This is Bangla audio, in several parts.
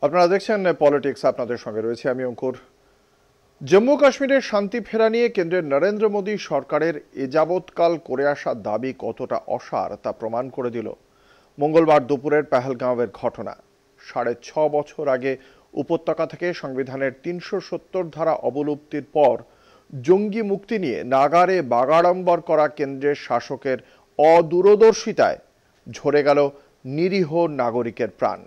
আপনারা দেখছেন পলিটিক্স, আপনাদের সঙ্গে রয়েছে আমি অঙ্কুর। জম্মু কাশ্মীরের শান্তি ফেরা নিয়ে কেন্দ্রের নরেন্দ্র মোদী সরকারের এযাবৎকাল করে আসা দাবি কতটা অসার তা প্রমাণ করে দিল মঙ্গলবার দুপুরের পেহেলগাঁওয়ের ঘটনা। ৬.৫ বছর আগে উপত্যকা থেকে সংবিধানের ৩৭০ ধারা অবলুপ্তির পর জঙ্গি মুক্তি নিয়ে নাগারে বাগাড়ম্বর করা কেন্দ্রের শাসকের অদূরদর্শিতায় ঝরে গেল নিরীহ নাগরিকের প্রাণ।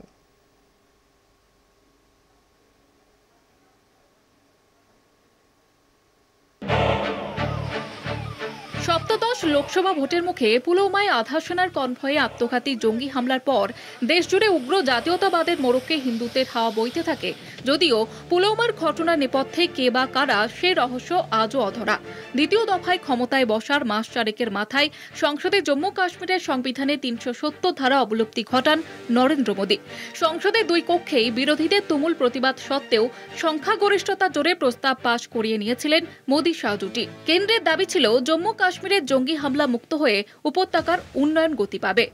সপ্তদশ লোকসভা ভোটের মুখে পুলওয়ামায় আধার সেনার কনভয়ে আত্মঘাতী জঙ্গি হামলার পর দেশজুড়ে উগ্র জাতীয়তাবাদের মোড়কে হিন্দুত্বের হাওয়া বইতে থাকে। যদিও পুলওয়ামার ঘটনার নেপথ্যে কে বা কারা সে রহস্য আজও অধরা। দ্বিতীয় দফায় ক্ষমতায় বসার মাস চারেকের মাথায় সংসদে জম্মু কাশ্মীরের সংবিধানে ৩৭০ ধারা অবলুপ্তি ঘটান নরেন্দ্র মোদী। সংসদের দুই কক্ষেই বিরোধীদের তুমুল প্রতিবাদ সত্ত্বেও সংখ্যাগরিষ্ঠতা জোরে প্রস্তাব পাশ করিয়ে নিয়েছিলেন মোদী শাহ জুটি। কেন্দ্রের দাবি ছিল জম্মু কাশ্মীরের জঙ্গি হামলা মুক্ত হয়ে উপত্যকার উন্নয়ন গতি পাবে।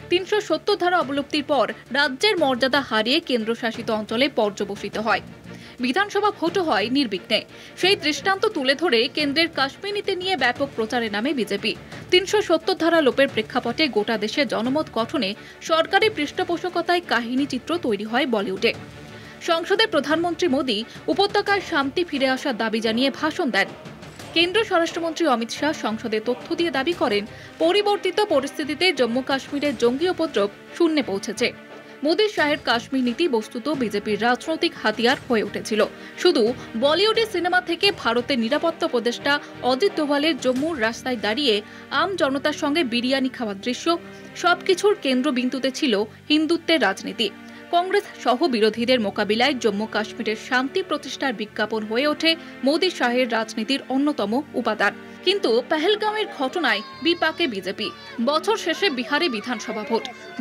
৩৭০ ধারা অবলুপ্তির পর রাজ্যের মর্যাদা হারিয়ে কেন্দ্রশাসিত অঞ্চলে পর্যবসিত হয়। বিধানসভা ভোটও হয় নির্বিঘ্নে। সেই দৃষ্টান্ত তুলে ধরে কেন্দ্রের কাশ্মীর নীতি নিয়ে ব্যাপক প্রচারে নামে বিজেপি। ৩৭০ ধারা লোপের প্রেক্ষাপটে গোটা দেশে জনমত গঠনে সরকারি পৃষ্ঠপোষকতায় কাহিনী চিত্র তৈরি হয় বলিউডে। সংসদে প্রধানমন্ত্রী মোদী উপত্যকায় শান্তি ফিরে আসার দাবি জানিয়ে ভাষণ দেন। কেন্দ্রীয় স্বরাষ্ট্রমন্ত্রী অমিত শাহ সংসদে তথ্য দিয়ে দাবি করেন, পরিবর্তিত পরিস্থিতিতে জম্মু কাশ্মীরের জঙ্গি উপদ্রব শূন্যে পৌঁছেছে। মোদী শাহের কাশ্মীর নীতি বস্তুত বিজেপির রাজনৈতিক হাতিয়ার হয়ে উঠেছিল। শুধু বলিউডের সিনেমা থেকে ভারতের নিরাপত্তা উপদেষ্টা অজিত দোভালের জম্মুর রাস্তায় দাঁড়িয়ে আম জনতার সঙ্গে বিরিয়ানি খাওয়ার দৃশ্য, সবকিছুর কেন্দ্রবিন্দুতে ছিল হিন্দুত্বের রাজনীতি। কংগ্রেস সহ বিরোধীদের মোকাবিলায় জম্মু কাশ্মীরের শান্তি প্রতিষ্ঠার বিজ্ঞাপন হয়ে ওঠে মোদী শাহের রাজনীতির অন্যতম উপাদান। কিন্তু পেহেলগাঁওয়ের ঘটনায় বিপাকে বিজেপি। বছর শেষে বিহারে বিধানসভা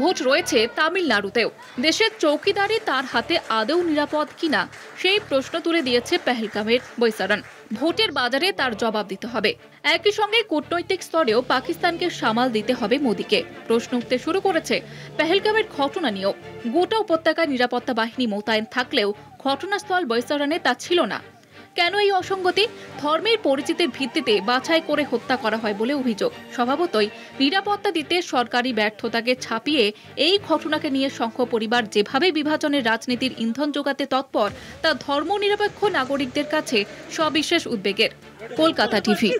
ভোট রয়েছে তামিলনাড়ুতেও। দেশের চৌকিদারি তার হাতে আদৌ নিরাপদ কিনা সেই প্রশ্ন তুলে দিয়েছে পেহেলগাঁওয়ের বৈসারণ। ভোটের বাজারে তার জবাব দিতে হবে। একই সঙ্গে কূটনৈতিক স্তরেও পাকিস্তানকে সামাল দিতে হবে মোদীকে। প্রশ্ন উঠতে শুরু করেছে পেহেলগাঁওয়ের ঘটনা নিয়েও। গোটা উপত্যকায় নিরাপত্তা বাহিনী মোতায়েন থাকলেও ঘটনাস্থল বৈসারণে তা ছিল না। কেন এই অসঙ্গতি? ধর্মের পরিচিতির ভিত্তিতে বাছাই করে হত্যা করা হয় বলে অভিযোগ। স্বভাবতই নিরাপত্তা দিতে সরকারি ব্যর্থতাকে ছাপিয়ে এই ঘটনাকে নিয়ে সংঘ পরিবার যেভাবে বিভাজনের রাজনীতির ইন্ধন যোগাতে তৎপর, তা ধর্মনিরপেক্ষ নাগরিকদের কাছে সবিশেষ উদ্বেগের। কলকাতা টিভি।